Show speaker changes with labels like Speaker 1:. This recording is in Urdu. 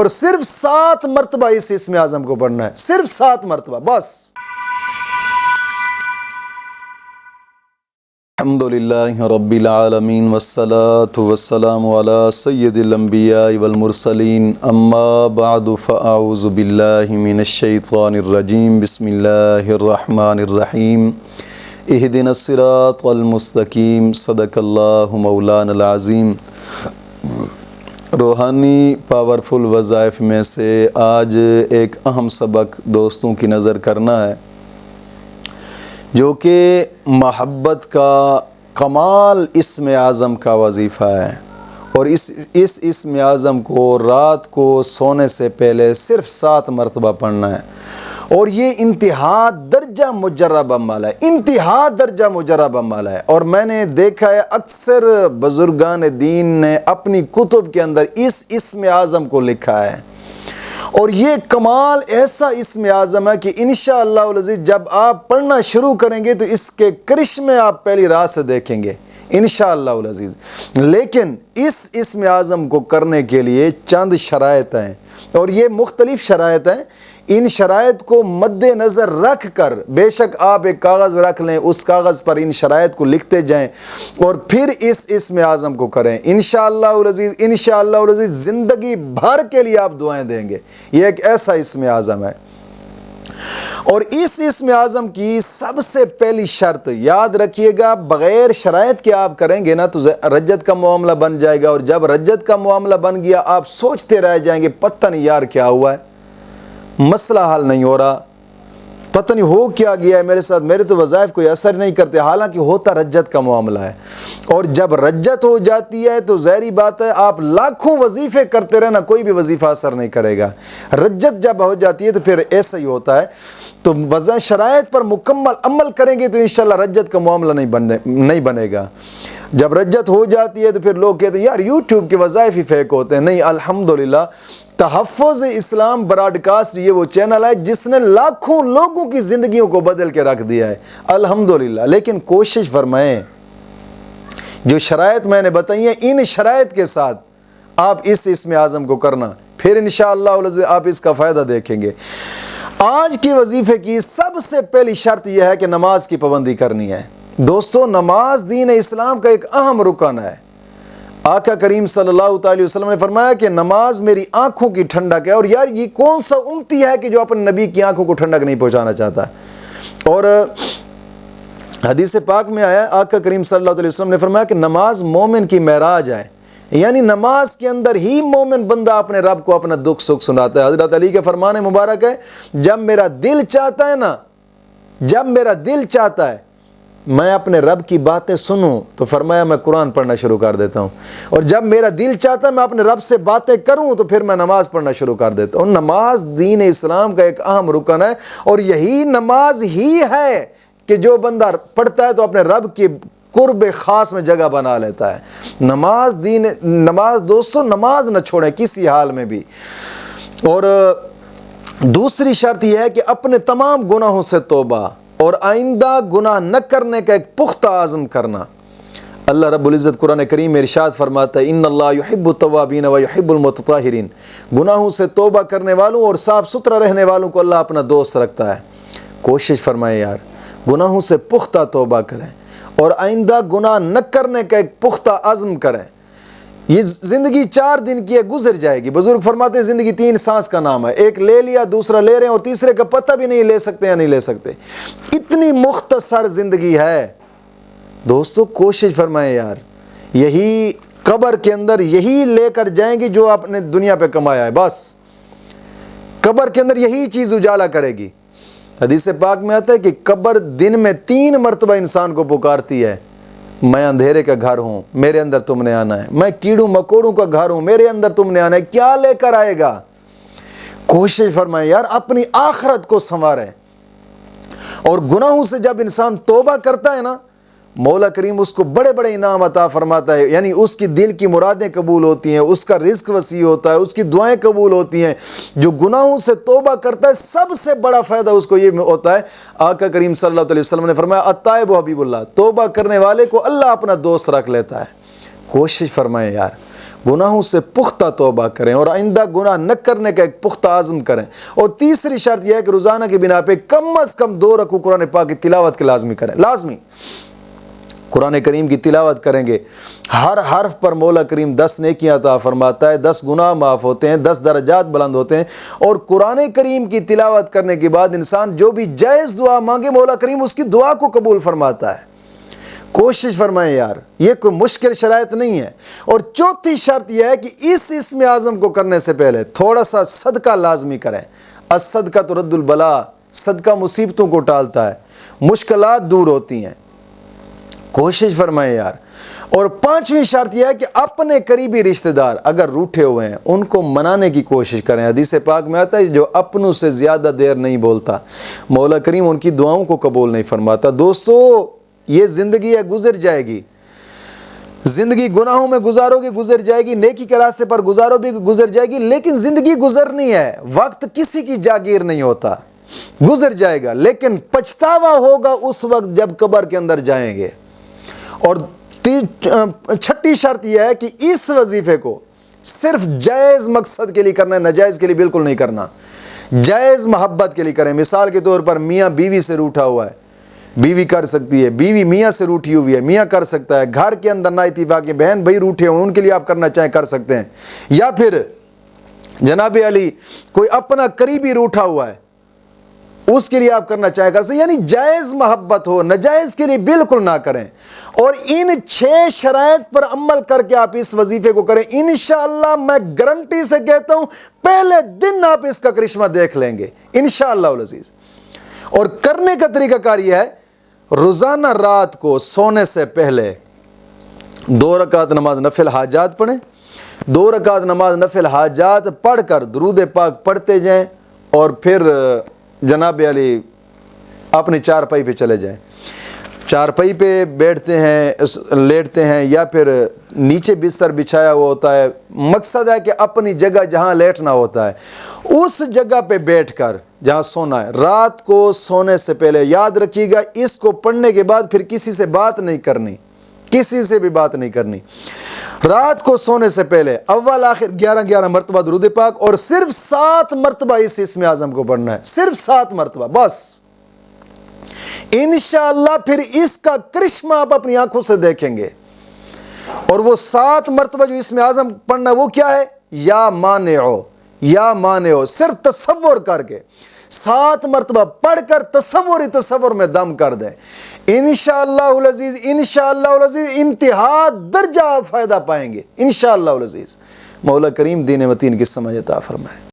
Speaker 1: اور صرف 7 مرتبہ اس اسم اعظم کو پڑھنا ہے، صرف 7 مرتبہ بس۔ الحمدللہ رب العالمین والصلاة والسلام علی سید الانبیاء والمرسلین، اما بعد فاعوذ باللہ من الشیطان الرجیم، بسم اللہ الرحمن الرحیم، اہدنا الصراط المستقیم، صدق اللہ مولانا العظیم۔ روحانی پاورفل وظائف میں سے آج ایک اہم سبق دوستوں کی نظر کرنا ہے، جو کہ محبت کا کمال اسم اعظم کا وظیفہ ہے، اور اس اسم اعظم کو رات کو سونے سے پہلے صرف 7 مرتبہ پڑھنا ہے، اور یہ انتہا درجہ مجرب عمل ہے، انتہا درجہ مجرب عمل ہے۔ اور میں نے دیکھا ہے اکثر بزرگان دین نے اپنی کتب کے اندر اس اسم اعظم کو لکھا ہے، اور یہ کمال ایسا اسم اعظم ہے کہ انشاءاللہ العزیز جب آپ پڑھنا شروع کریں گے تو اس کے کرشمے آپ پہلی رات سے دیکھیں گے انشاءاللہ العزیز۔ لیکن اس اسم اعظم کو کرنے کے لیے چند شرائط ہیں، اور یہ مختلف شرائط ہیں۔ ان شرائط کو مد نظر رکھ کر بے شک آپ ایک کاغذ رکھ لیں، اس کاغذ پر ان شرائط کو لکھتے جائیں، اور پھر اس اسم اعظم کو کریں انشاءاللہ العزیز۔ انشاءاللہ العزیز زندگی بھر کے لیے آپ دعائیں دیں گے۔ یہ ایک ایسا اسم اعظم ہے، اور اس اسم اعظم کی سب سے پہلی شرط یاد رکھیے گا، بغیر شرائط کے آپ کریں گے نا تو رجت کا معاملہ بن جائے گا، اور جب رجت کا معاملہ بن گیا آپ سوچتے رہ جائیں گے پتہ نہیں یار کیا ہوا ہے، مسئلہ حل نہیں ہو رہا، پتہ نہیں ہو کیا گیا ہے میرے ساتھ، میرے تو وظائف کوئی اثر نہیں کرتے، حالانکہ ہوتا رجت کا معاملہ ہے۔ اور جب رجت ہو جاتی ہے تو ظاہری بات ہے آپ لاکھوں وظیفے کرتے رہنا، کوئی بھی وظیفہ اثر نہیں کرے گا۔ رجت جب ہو جاتی ہے تو پھر ایسا ہی ہوتا ہے، تو شرائط پر مکمل عمل کریں گے تو انشاءاللہ رجت کا معاملہ نہیں بنے گا۔ جب رجت ہو جاتی ہے تو پھر لوگ کہتے ہیں یار یوٹیوب کے وظائف ہی فیک ہوتے ہیں۔ نہیں، الحمدللہ تحفظ اسلام براڈ کاسٹ یہ وہ چینل ہے جس نے لاکھوں لوگوں کی زندگیوں کو بدل کے رکھ دیا ہے الحمدللہ۔ لیکن کوشش فرمائیں جو شرائط میں نے بتائی ہیں ان شرائط کے ساتھ آپ اس اسم اعظم کو کرنا، پھر انشاءاللہ آپ اس کا فائدہ دیکھیں گے۔ آج کی وظیفے کی سب سے پہلی شرط یہ ہے کہ نماز کی پابندی کرنی ہے۔ دوستو، نماز دین اسلام کا ایک اہم رکن ہے۔ آقا کریم صلی اللہ تعالی وسلم نے فرمایا کہ نماز میری آنکھوں کی ٹھنڈک ہے، اور یار یہ کون سا امتی ہے کہ جو اپنے نبی کی آنکھوں کو ٹھنڈک نہیں پہنچانا چاہتا۔ اور حدیث پاک میں آیا آقا کریم صلی اللہ علیہ وسلم نے فرمایا کہ نماز مومن کی معراج ہے، یعنی نماز کے اندر ہی مومن بندہ اپنے رب کو اپنا دکھ سکھ سناتا ہے۔ حضرت علی کے فرمان مبارک ہے، جب میرا دل چاہتا ہے نا، جب میرا دل چاہتا ہے میں اپنے رب کی باتیں سنوں تو فرمایا میں قرآن پڑھنا شروع کر دیتا ہوں، اور جب میرا دل چاہتا ہے میں اپنے رب سے باتیں کروں تو پھر میں نماز پڑھنا شروع کر دیتا ہوں۔ نماز دین اسلام کا ایک اہم رکن ہے، اور یہی نماز ہی ہے کہ جو بندہ پڑھتا ہے تو اپنے رب کی قرب خاص میں جگہ بنا لیتا ہے۔ نماز دوستو، نماز نہ چھوڑیں کسی حال میں بھی۔ اور دوسری شرط یہ ہے کہ اپنے تمام گناہوں سے توبہ اور آئندہ گناہ نہ کرنے کا ایک پختہ عزم کرنا۔ اللہ رب العزت قرآن کریم میں ارشاد فرماتا ہے ان اللہ یحب التوابین و یحب المتطہرین، گناہوں سے توبہ کرنے والوں اور صاف ستھرا رہنے والوں کو اللہ اپنا دوست رکھتا ہے۔ کوشش فرمائیں یار گناہوں سے پختہ توبہ کریں، اور آئندہ گناہ نہ کرنے کا ایک پختہ عزم کریں۔ یہ زندگی 4 دن کی ہے، گزر جائے گی۔ بزرگ فرماتے ہیں زندگی 3 سانس کا نام ہے، ایک لے لیا دوسرا لے رہے ہیں اور تیسرے کا پتہ بھی نہیں لے سکتے یا نہیں لے سکتے، اتنی مختصر زندگی ہے۔ دوستو کوشش فرمائیں یار، یہی قبر کے اندر یہی لے کر جائیں گے جو آپ نے دنیا پہ کمایا ہے، بس قبر کے اندر یہی چیز اجالا کرے گی۔ حدیث پاک میں آتا ہے کہ قبر دن میں 3 مرتبہ انسان کو پکارتی ہے، میں اندھیرے کا گھر ہوں، میرے اندر تم نے آنا ہے، میں کیڑوں مکوڑوں کا گھر ہوں، میرے اندر تم نے آنا ہے، کیا لے کر آئے گا؟ کوشش فرمائیں یار اپنی آخرت کو سنواریں۔ اور گناہوں سے جب انسان توبہ کرتا ہے نا، مولا کریم اس کو بڑے بڑے انعام عطا فرماتا ہے، یعنی اس کی دل کی مرادیں قبول ہوتی ہیں، اس کا رزق وسیع ہوتا ہے، اس کی دعائیں قبول ہوتی ہیں۔ جو گناہوں سے توبہ کرتا ہے سب سے بڑا فائدہ اس کو یہ ہوتا ہے، آقا کریم صلی اللہ علیہ وسلم نے فرمایا التائب حبیب اللہ، توبہ کرنے والے کو اللہ اپنا دوست رکھ لیتا ہے۔ کوشش فرمائیں یار گناہوں سے پختہ توبہ کریں اور آئندہ گناہ نہ کرنے کا ایک پختہ عزم کریں۔ اور تیسری شرط یہ ہے کہ روزانہ کی بنا پہ کم از کم 2 رکوع قرآن پاک کی تلاوت کے لازمی کریں، لازمی قرآن کریم کی تلاوت کریں گے، ہر حرف پر مولا کریم 10 نیکیاں عطا فرماتا ہے، 10 گناہ معاف ہوتے ہیں، 10 درجات بلند ہوتے ہیں۔ اور قرآن کریم کی تلاوت کرنے کے بعد انسان جو بھی جائز دعا مانگے مولا کریم اس کی دعا کو قبول فرماتا ہے۔ کوشش فرمائیں یار، یہ کوئی مشکل شرائط نہیں ہے۔ اور چوتھی شرط یہ ہے کہ اس اسم اعظم کو کرنے سے پہلے تھوڑا سا صدقہ لازمی کریں۔ الصدقہ ترد البلا، صدقہ مصیبتوں کو ٹالتا ہے، مشکلات دور ہوتی ہیں، کوشش فرمائیں یار۔ اور 5ویں شرط یہ ہے کہ اپنے قریبی رشتہ دار اگر روٹھے ہوئے ہیں ان کو منانے کی کوشش کریں۔ حدیث پاک میں آتا ہے جو اپنوں سے زیادہ دیر نہیں بولتا مولا کریم ان کی دعاؤں کو قبول نہیں فرماتا۔ دوستو یہ زندگی ہے، گزر جائے گی، زندگی گناہوں میں گزارو گے گزر جائے گی، نیکی کے راستے پر گزارو بھی گزر جائے گی، لیکن زندگی گزرنی ہے، وقت کسی کی جاگیر نہیں ہوتا، گزر جائے گا، لیکن پچھتاوا ہوگا اس وقت جب قبر کے اندر جائیں گے۔ اور 6ٹھی شرط یہ ہے کہ اس وظیفے کو صرف جائز مقصد کے لیے کرنا ہے، ناجائز کے لیے بالکل نہیں کرنا، جائز محبت کے لیے کریں۔ مثال کے طور پر میاں بیوی سے روٹھا ہوا ہے، بیوی کر سکتی ہے، بیوی میاں سے روٹھی ہوئی ہے، میاں کر سکتا ہے، گھر کے اندر نا اتفاقی بہن بھائی روٹھے ہوئے ان کے لیے آپ کرنا چاہیں کر سکتے ہیں، یا پھر جناب علی کوئی اپنا قریبی روٹھا ہوا ہے اس کے لیے آپ کرنا چاہیں کر سکتے ہیں، یعنی جائز محبت ہو، ناجائز کے لیے بالکل نہ کریں۔ اور ان 6 شرائط پر عمل کر کے آپ اس وظیفے کو کریں، انشاءاللہ میں گارنٹی سے کہتا ہوں پہلے دن آپ اس کا کرشمہ دیکھ لیں گے انشاءاللہ العزیز۔ اور کرنے کا طریقہ کار یہ ہے، روزانہ رات کو سونے سے پہلے 2 رکعت نماز نفل حاجات پڑھیں، 2 رکعت نماز نفل حاجات پڑھ کر درود پاک پڑھتے جائیں، اور پھر جناب علی اپنی چارپائی پہ چلے جائیں، چارپائی پہ بیٹھتے ہیں، لیٹتے ہیں، یا پھر نیچے بستر بچھایا ہوا ہوتا ہے، مقصد ہے کہ اپنی جگہ جہاں لیٹنا ہوتا ہے اس جگہ پہ بیٹھ کر جہاں سونا ہے، رات کو سونے سے پہلے یاد رکھیے گا اس کو پڑھنے کے بعد پھر کسی سے بات نہیں کرنی، کسی سے بھی بات نہیں کرنی۔ رات کو سونے سے پہلے اول آخر 11 مرتبہ درود پاک، اور صرف 7 مرتبہ اس اسم اعظم کو پڑھنا ہے، صرف 7 مرتبہ بس۔ انشاءاللہ پھر اس کا کرشمہ آپ اپنی آنکھوں سے دیکھیں گے۔ اور وہ 7 مرتبہ جو اسم اعظم پڑھنا ہے وہ کیا ہے؟ یا مانعو، یا مانعو، صرف تصور کر کے 7 مرتبہ پڑھ کر تصور میں دم کر دیں، انشاءاللہ العزیز، انشاءاللہ العزیز انتہا درجہ فائدہ پائیں گے انشاءاللہ العزیز۔ مولا کریم دین متین کی سمجھ عطا فرمائے۔